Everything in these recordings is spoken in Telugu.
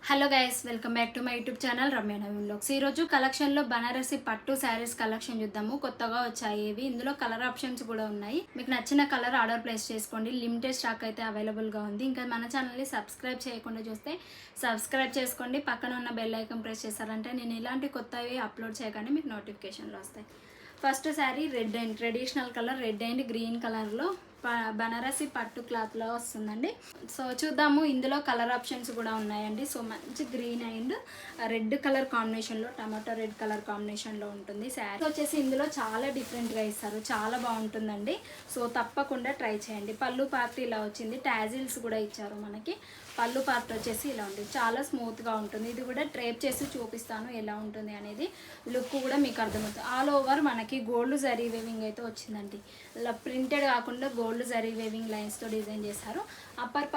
Hello guys, welcome back to my YouTube channel Ramya Naveen vlogs. ఈరోజు కలెక్షన్లో బనారసి పట్టు శారీస్ కలెక్షన్ చూద్దాము. కొత్తగా వచ్చాయి ఇవి. ఇందులో కలర్ ఆప్షన్స్ కూడా ఉన్నాయి. మీకు నచ్చిన కలర్ ఆర్డర్ ప్లేస్ చేసుకోండి. లిమిటెడ్ స్టాక్ అయితే అవైలబుల్గా ఉంది. ఇంకా మన ఛానల్ని సబ్స్క్రైబ్ చేయకుండా చూస్తే సబ్స్క్రైబ్ చేసుకోండి. పక్కన ఉన్న బెల్ ఐకాన్ ప్రెస్ చేశారంటే నేను ఇలాంటి కొత్తవి అప్లోడ్ చేయగానే మీకు నోటిఫికేషన్లు వస్తాయి. First sari red and traditional colour red and green కలర్లో బనారసి పట్టు క్లాత్లో వస్తుందండి. సో చూద్దాము. ఇందులో కలర్ ఆప్షన్స్ కూడా ఉన్నాయండి. సో మంచి గ్రీన్ అండ్ రెడ్ కలర్ కాంబినేషన్లో, టమాటో రెడ్ కలర్ కాంబినేషన్లో ఉంటుంది శారీ. వచ్చేసి ఇందులో చాలా డిఫరెంట్గా ఇస్తారు, చాలా బాగుంటుందండి. సో తప్పకుండా ట్రై చేయండి. పళ్ళు పార్ట్ ఇలా వచ్చింది, టాజిల్స్ కూడా ఇచ్చారు మనకి. పళ్ళు పార్ట్ వచ్చేసి ఇలా ఉంటుంది, చాలా స్మూత్గా ఉంటుంది. ఇది కూడా డ్రేప్ చేసి చూపిస్తాను ఎలా ఉంటుంది అనేది. లుక్ కూడా మీకు అర్థమవుతుంది. ఆల్ ఓవర్ మనకి గోల్డ్ జరీ వేవింగ్ అయితే వచ్చిందండి. ఇలా ప్రింటెడ్ కాకుండా గోల్డ్ జరీ వేవింగ్ లైన్స్తో డిజైన్ చేశారు. అప్పర్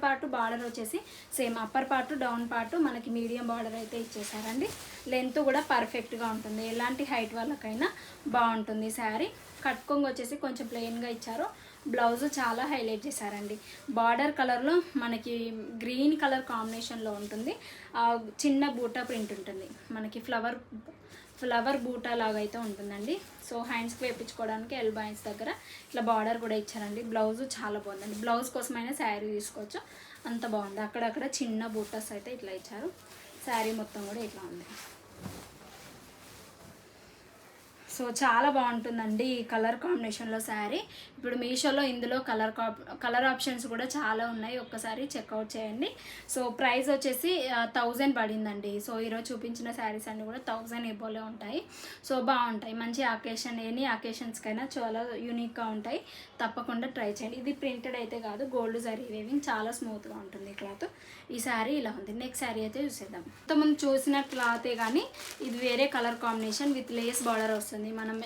పార్ట్ బార్డర్ వచ్చేసి same upper part down part మనకి మీడియం బార్డర్ అయితే ఇచ్చేసారండి. లెంత్ కూడా పర్ఫెక్ట్గా ఉంటుంది, ఎలాంటి హైట్ వాళ్ళకైనా బాగుంటుంది శారీ. కట్కొంగు వచ్చేసి కొంచెం ప్లెయిన్గా ఇచ్చారు. బ్లౌజ్ చాలా హైలైట్ చేశారండి. బార్డర్ కలర్లో మనకి గ్రీన్ కలర్ కాంబినేషన్లో ఉంటుంది. చిన్న బూటా ప్రింట్ ఉంటుంది మనకి, ఫ్లవర్ బూటా లాగా అయితే ఉంటుందండి. సో హ్యాండ్స్కి వేయించుకోవడానికి ఎల్బో హ్యాండ్స్ దగ్గర ఇట్లా బార్డర్ కూడా ఇచ్చారండి. బ్లౌజ్ చాలా బాగుందండి. బ్లౌజ్ కోసమైనా శారీ తీసుకోవచ్చు, అంత బాగుంది. అక్కడక్కడ చిన్న బూటాస్ అయితే ఇట్లా ఇచ్చారు. శారీ మొత్తం కూడా ఇట్లా ఉంది. సో చాలా బాగుంటుందండి ఈ కలర్ కాంబినేషన్లో శారీ. ఇప్పుడు మీషోలో ఇందులో కలర్ ఆప్షన్స్ కూడా చాలా ఉన్నాయి, ఒక్కసారి చెక్అవుట్ చేయండి. సో ప్రైస్ వచ్చేసి 1000 పడిందండి. సో ఈరోజు చూపించిన శారీస్ అన్నీ కూడా 1000 ఎబోలే ఉంటాయి. సో బాగుంటాయి, మంచి అకేషన్, ఎనీ అకేషన్స్కైనా చాలా యూనిక్గా ఉంటాయి. తప్పకుండా ట్రై చేయండి. ఇది ప్రింటెడ్ అయితే కాదు, గోల్డ్ జరీ వేవింగ్, చాలా స్మూత్గా ఉంటుంది క్లాత్. ఈ శారీ ఇలా ఉంది. నెక్స్ట్ శారీ అయితే చూసేద్దాం. ఇంతకుముందు చూసిన క్లాతే కానీ ఇది వేరే colour combination with lace border వస్తుంది. మనం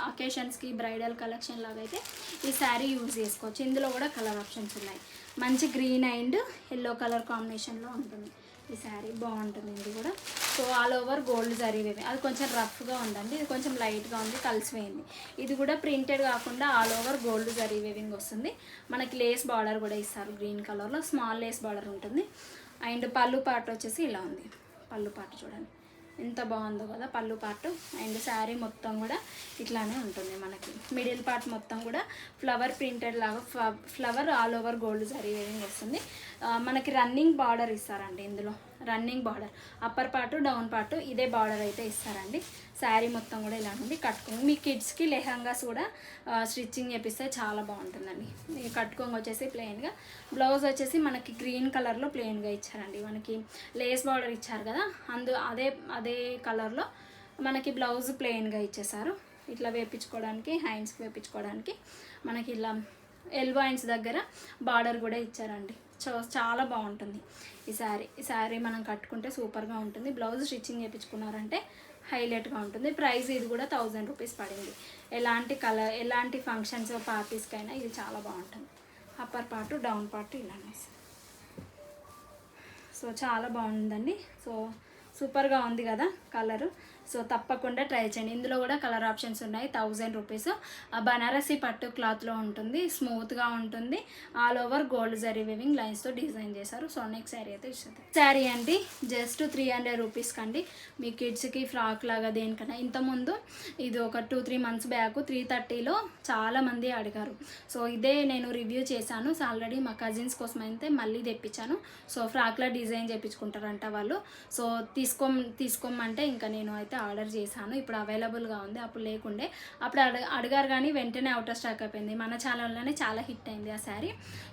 అకేషన్స్కి బ్రైడల్ కలెక్షన్ లాగా అయితే ఈ శారీ యూజ్ చేసుకోవచ్చు. ఇందులో కూడా కలర్ ఆప్షన్స్ ఉన్నాయి. మంచి గ్రీన్ అండ్ ఎల్లో కలర్ కాంబినేషన్లో ఉంటుంది ఈ శారీ, బాగుంటుంది ఇది కూడా. So all over gold zari weaving, అది కొంచెం రఫ్గా ఉందండి, ఇది కొంచెం లైట్గా ఉంది, కలిసిపోయింది. ఇది కూడా ప్రింటెడ్ కాకుండా all over gold zari weaving వస్తుంది. మనకి లేస్ బార్డర్ కూడా ఇస్తారు గ్రీన్ కలర్లో, స్మాల్ లేస్ బార్డర్ ఉంటుంది. అండ్ పళ్ళు పార్ట్ వచ్చేసి ఇలా ఉంది. పళ్ళు పార్ట్ చూడండి ఎంత బాగుందో కదా పళ్ళు పార్ట్. అండ్ శారీ మొత్తం కూడా ఇట్లానే ఉంటుంది మనకి. మిడిల్ పార్ట్ మొత్తం కూడా ఫ్లవర్ ప్రింటెడ్ లాగా, flower all over gold zari weaving వస్తుంది. మనకి రన్నింగ్ బార్డర్ ఇస్తారండి ఇందులో, running border. Upper part down part ఇదే బార్డర్ అయితే ఇస్తారండి. శారీ మొత్తం కూడా ఇలా ఉంది. కట్టుకోండి, మీ కిడ్స్కి లెహంగాస్ కూడా స్టిచ్చింగ్ చేపిస్తే చాలా బాగుంటుందండి. కట్టుకోంగి వచ్చేసి ప్లెయిన్గా, బ్లౌజ్ వచ్చేసి మనకి గ్రీన్ కలర్లో ప్లెయిన్గా ఇచ్చారండి. మనకి లేస్ బార్డర్ ఇచ్చారు కదా, అదే కలర్లో మనకి బ్లౌజ్ ప్లెయిన్గా ఇచ్చేసారు. ఇట్లా వేపించుకోవడానికి, హ్యాండ్స్కి వేపించుకోవడానికి మనకి ఇలా ఎల్బో హ్యాండ్స్ దగ్గర బార్డర్ కూడా ఇచ్చారండి. చాలా బాగుంటుంది ఈ శారీ మనం కట్టుకుంటే సూపర్గా ఉంటుంది. బ్లౌజ్ స్టిచ్చింగ్ చేయించుకున్నారంటే హైలైట్గా ఉంటుంది. ప్రైస్ ఇది కూడా 1000 రూపీస్ పడింది. ఎలాంటి ఫంక్షన్స్ పార్టీస్కైనా ఇది చాలా బాగుంటుంది. అప్పర్ పార్ట్ డౌన్ పార్ట్ ఇలానే. సో చాలా బాగుందండి. సో సూపర్గా ఉంది కదా కలరు. సో తప్పకుండా ట్రై చేయండి. ఇందులో కూడా కలర్ ఆప్షన్స్ ఉన్నాయి. 1000 రూపీస్. బనారసి పట్టు క్లాత్లో ఉంటుంది, స్మూత్గా ఉంటుంది. All over gold zari weaving లైన్స్తో డిజైన్ చేశారు. సో నెక్స్ట్ శారీ అయితే ఇస్తుంది. శారీ అండి జస్ట్ 300 రూపీస్ కండి. మీ కిడ్స్కి ఫ్రాక్ లాగా దేనికన్నా. ఇంతకుముందు ఇది ఒక 2-3 మంత్స్ బ్యాక్ 330లో చాలామంది అడిగారు. సో ఇదే నేను రివ్యూ చేశాను. సో ఆల్రెడీ మా కజిన్స్ కోసం అయితే మళ్ళీ తెప్పించాను. సో ఫ్రాక్లా డిజైన్ చేయించుకుంటారంట వాళ్ళు. సో తీసుకోమంటే ఇంకా నేను అయితే ఆర్డర్ చేశాను. ఇప్పుడు అవైలబుల్గా ఉంది, అప్పుడు లేకుండే. అప్పుడు అడిగారు కానీ వెంటనే అవుట్ ఆఫ్ స్టాక్ అయిపోయింది. మన ఛానల్లోనే చాలా హిట్ అయింది ఆ శారీ.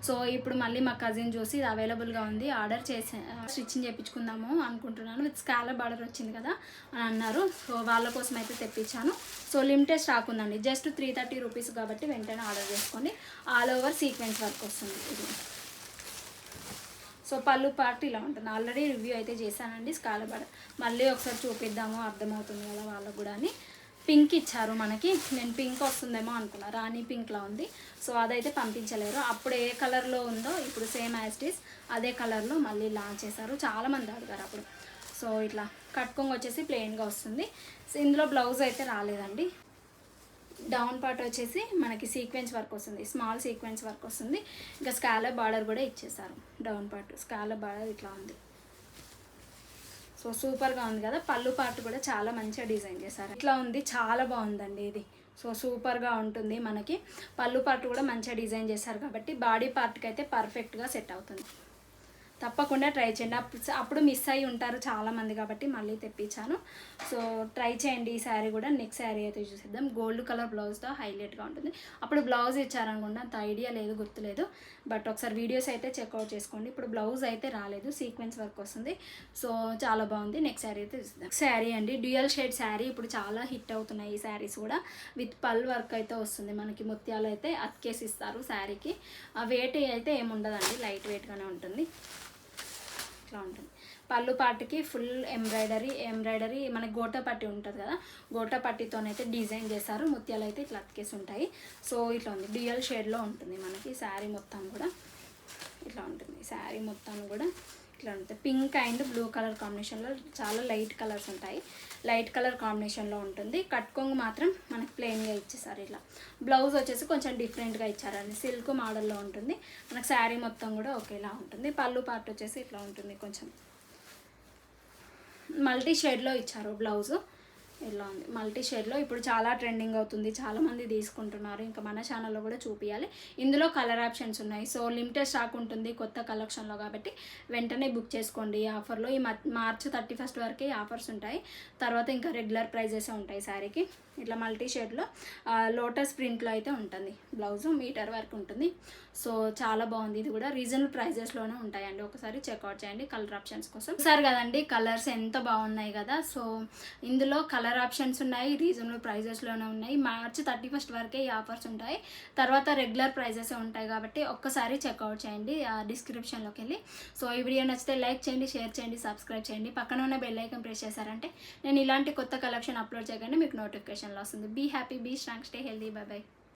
సో ఇప్పుడు మళ్ళీ మా కజిన్ చూసి ఇది అవైలబుల్గా ఉంది, ఆర్డర్ చేసి స్టిచ్చింగ్ చేయించుకుందాము అనుకుంటున్నాను, విత్ స్కాలప్ బార్డర్ వచ్చింది కదా అని అన్నారు. సో వాళ్ళ కోసం అయితే తెప్పించాను. సో లిమిటెడ్ స్టాక్ ఉందండి. జస్ట్ 330 రూపీస్ కాబట్టి వెంటనే ఆర్డర్ చేసుకోండి. ఆల్ ఓవర్ సీక్వెన్స్ వర్క్ వస్తుంది ఇది. సో పళ్ళు పార్ట్ ఇలా ఉంటుంది. ఆల్రెడీ రివ్యూ అయితే చేశానండి. స్కాలప్ బార్డర్ మళ్ళీ ఒకసారి చూపిద్దాము, అర్థమవుతుంది కదా వాళ్ళకు కూడా అని. పింక్ ఇచ్చారు మనకి. నేను పింక్ వస్తుందేమో అనుకున్నా, రాణి పింక్లా ఉంది. సో అదైతే పంపించలేరు. అప్పుడు ఏ కలర్లో ఉందో ఇప్పుడు సేమ్ యాజ్ ఇట్ ఈస్ అదే కలర్లో మళ్ళీ లాంచ్ చేశారు. చాలామంది అడిగారు అప్పుడు. సో ఇట్లా కట్టుకోంగి వచ్చేసి ప్లెయిన్గా వస్తుంది. సో ఇందులో బ్లౌజ్ అయితే రాలేదండి. డౌన్ పార్ట్ వచ్చేసి మనకి సీక్వెన్స్ వర్క్ వస్తుంది, స్మాల్ సీక్వెన్స్ వర్క్ వస్తుంది. ఇంకా స్కాలప్ బార్డర్ కూడా ఇచ్చేసారు. డౌన్ పార్ట్ స్కాలప్ బార్డర్ ఇట్లా ఉంది. సో సూపర్గా ఉంది కదా. పళ్ళు పార్ట్ కూడా చాలా మంచిగా డిజైన్ చేశారు. ఇట్లా ఉంది, చాలా బాగుందండి ఇది. సో సూపర్గా ఉంటుంది మనకి. పళ్ళు పార్ట్ కూడా మంచిగా డిజైన్ చేశారు కాబట్టి బాడీ పార్ట్కి అయితే పర్ఫెక్ట్గా సెట్ అవుతుంది. తప్పకుండా ట్రై చేయండి. అప్పుడు మిస్ అయ్యి ఉంటారు చాలామంది కాబట్టి మళ్ళీ తెప్పించాను. సో ట్రై చేయండి. ఈ శారీ కూడా నెక్స్ట్ శారీ అయితే చూసేద్దాం. గోల్డ్ కలర్ బ్లౌజ్తో హైలైట్గా ఉంటుంది. అప్పుడు బ్లౌజ్ ఇచ్చారనుకుంటా, అంత ఐడియా లేదు, గుర్తులేదు. బట్ ఒకసారి వీడియోస్ అయితే చెక్అవుట్ చేసుకోండి. ఇప్పుడు బ్లౌజ్ అయితే రాలేదు, సీక్వెన్స్ వర్క్ వస్తుంది. సో చాలా బాగుంది. నెక్స్ట్ శారీ అయితే చూద్దాం. శారీ అండి, డ్యూయల్ షేడ్ శారీ. ఇప్పుడు చాలా హిట్ అవుతున్నాయి ఈ శారీస్ కూడా. విత్ పల్ వర్క్ అయితే వస్తుంది మనకి. ముత్యాలు అయితే అతికేసి ఇస్తారు శారీకి. వెయిట్ అయితే ఏముండదండి, లైట్ వెయిట్గానే ఉంటుంది. ఇట్లా ఉంటుంది. పళ్ళు పాటికి ఫుల్ ఎంబ్రాయిడరీ మనకి గోటా పట్టి ఉంటుంది కదా, గోటా పట్టితోనైతే డిజైన్ చేస్తారు. ముత్యాలు అయితే ఇట్లా అతికేసి ఉంటాయి. సో ఇట్లా ఉంది, డ్యూయల్ షేడ్లో ఉంటుంది మనకి శారీ మొత్తం కూడా. ఇట్లా ఉంటుంది శారీ మొత్తం కూడా. ఇట్లా ఉంటుంది. పింక్ అండ్ బ్లూ కలర్ కాంబినేషన్లో చాలా లైట్ కలర్స్ ఉంటాయి. లైట్ కలర్ కాంబినేషన్లో ఉంటుంది. కట్కొంగు మాత్రం మనకి ప్లెయిన్గా ఇచ్చేసారు. ఇట్లా బ్లౌజ్ వచ్చేసి కొంచెం డిఫరెంట్గా ఇచ్చారండి, సిల్క్ మోడల్లో ఉంటుంది. మనకు శారీ మొత్తం కూడా ఒకేలా ఉంటుంది. పళ్ళు పార్ట్ వచ్చేసి ఇట్లా ఉంటుంది, కొంచెం మల్టీ షేడ్లో ఇచ్చారు బ్లౌజు. ఇలా ఉంది మల్టీ షేడ్లో. ఇప్పుడు చాలా ట్రెండింగ్ అవుతుంది, చాలామంది తీసుకుంటున్నారు. ఇంకా మన ఛానల్లో కూడా చూపించాలి. ఇందులో కలర్ ఆప్షన్స్ ఉన్నాయి. సో లిమిటెడ్ స్టాక్ ఉంటుంది కొత్త కలెక్షన్లో కాబట్టి వెంటనే బుక్ చేసుకోండి. ఈ ఆఫర్లో ఈ మార్చ్ 31 వరకే ఆఫర్స్ ఉంటాయి. తర్వాత ఇంకా రెగ్యులర్ ప్రైజెస్ ఉంటాయి శారీకి. ఇట్లా మల్టీ షేడ్లో లోటస్ ప్రింట్లో అయితే ఉంటుంది. బ్లౌజు మీటర్ వరకు ఉంటుంది. సో చాలా బాగుంది. ఇది కూడా రీజనబుల్ ప్రైజెస్లోనే ఉంటాయండి. ఒకసారి చెక్అవుట్ చేయండి కలర్ ఆప్షన్స్ కోసం. సరే కదండి, కలర్స్ ఎంత బాగున్నాయి కదా. సో ఇందులో కలర్ ఆప్షన్స్ ఉన్నాయి, రీజనబుల్ ప్రైజెస్లోనే ఉన్నాయి. మార్చ్ 31 వరకే ఈ ఆఫర్స్ ఉంటాయి. తర్వాత రెగ్యులర్ ప్రైజెస్ ఉంటాయి కాబట్టి ఒక్కసారి చెక్అవుట్ చేయండి డిస్క్రిప్షన్లోకి వెళ్ళి. సో ఈ వీడియో నచ్చితే లైక్ చేయండి, షేర్ చేయండి, సబ్స్క్రైబ్ చేయండి. పక్కన ఉన్న బెల్ ఐకాన్ ప్రెస్ చేశారంటే నేను ఇలాంటి కొత్త కలెక్షన్ అప్లోడ్ చేయగానే మీకు నోటిఫికేషన్లో వస్తుంది. Be happy, be strong, stay healthy. Bye by.